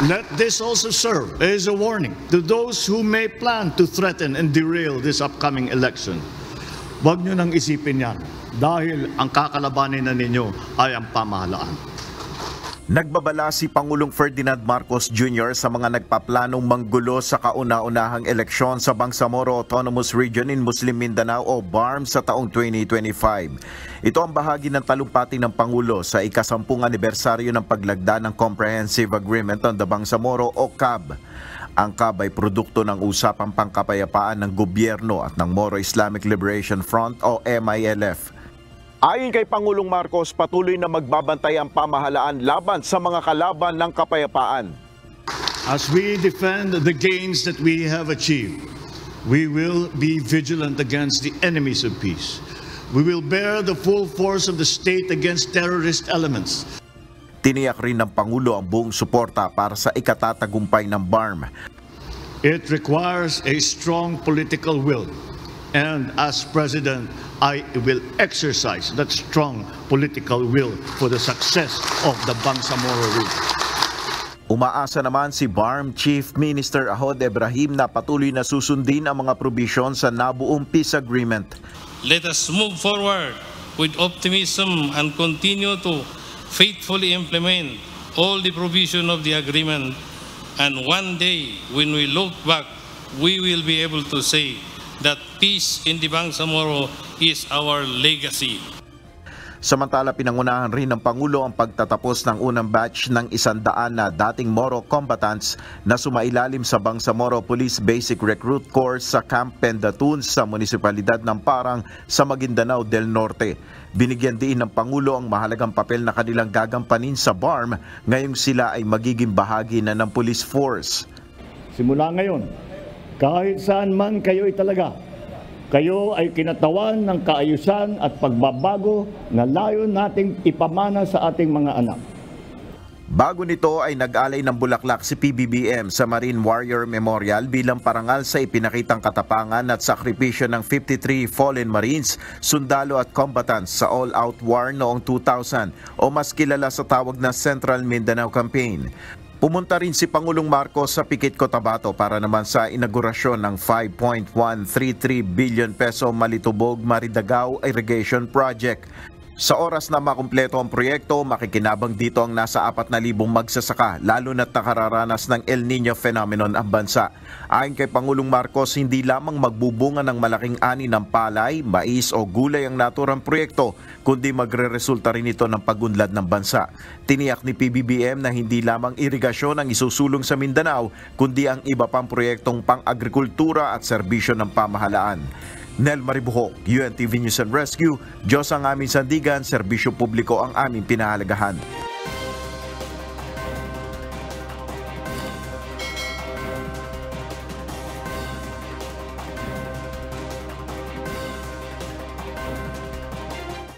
Let this also serve as a warning to those who may plan to threaten and derail this upcoming election. Huwag nyo nang isipin yan dahil ang kakalabanin na ninyo ay ang pamahalaan. Nagbabala si Pangulong Ferdinand Marcos Jr. sa mga nagpaplanong manggulo sa kauna-unahang eleksyon sa Bangsamoro Autonomous Region in Muslim Mindanao o BARM sa taong 2025. Ito ang bahagi ng talumpati ng Pangulo sa ika-10 anibersaryo ng paglagda ng Comprehensive Agreement on the Bangsamoro o CAB. Ang CAB ay produkto ng usapang pangkapayapaan ng gobyerno at ng Moro Islamic Liberation Front o MILF. Ayon kay Pangulong Marcos, patuloy na magbabantay ang pamahalaan laban sa mga kalaban ng kapayapaan. As we defend the gains that we have achieved, we will be vigilant against the enemies of peace. We will bear the full force of the state against terrorist elements. Tiniyak rin ng Pangulo ang buong suporta para sa ikatatagumpay ng BARM. It requires a strong political will. And as President, I will exercise that strong political will for the success of the Bangsamoro region. Umaasa naman si BARM Chief Minister Ahod Ibrahim na patuloy na susundin ang mga probisyon sa nabuong peace agreement. Let us move forward with optimism and continue to faithfully implement all the provision of the agreement. And one day, when we look back, we will be able to say that peace in the Bangsamoro is our legacy. Samantala, pinangunahan rin ng Pangulo ang pagtatapos ng unang batch ng 100 na dating Moro combatants na sumailalim sa Bangsamoro Police Basic Recruit Course sa Camp Pendatun sa munisipalidad ng Parang sa Maguindanao del Norte. Binigyan din ng Pangulo ang mahalagang papel na kanilang gagampanin sa BARM ngayong sila ay magiging bahagi na ng police force. Simula ngayon, kahit saan man kayo italaga, kayo ay kinatawan ng kaayusan at pagbabago na layon nating ipamana sa ating mga anak. Bago nito ay nag-alay ng bulaklak si PBBM sa Marine Warrior Memorial bilang parangal sa ipinakitang katapangan at sakripisyo ng 53 fallen Marines, sundalo at combatants sa all-out war noong 2000 o mas kilala sa tawag na Central Mindanao Campaign. Pumunta rin si Pangulong Marcos sa Pikit Cotabato para naman sa inaugurasyon ng 5.133 billion peso Malitubog Maridagao Irrigation Project. Sa oras na makumpleto ang proyekto, makikinabang dito ang nasa 4,000 magsasaka, lalo na't nakararanas ng El Niño phenomenon ang bansa. Ayon kay Pangulong Marcos, hindi lamang magbubunga ng malaking ani ng palay, mais o gulay ang naturang proyekto, kundi magreresulta rin ito ng pagunlad ng bansa. Tiniyak ni PBBM na hindi lamang irigasyon ang isusulong sa Mindanao, kundi ang iba pang proyektong pang-agrikultura at serbisyo ng pamahalaan. Nel Maribuhok, UNTV News and Rescue, Diyos ang aming sandigan, serbisyo publiko ang aming pinahalagahan.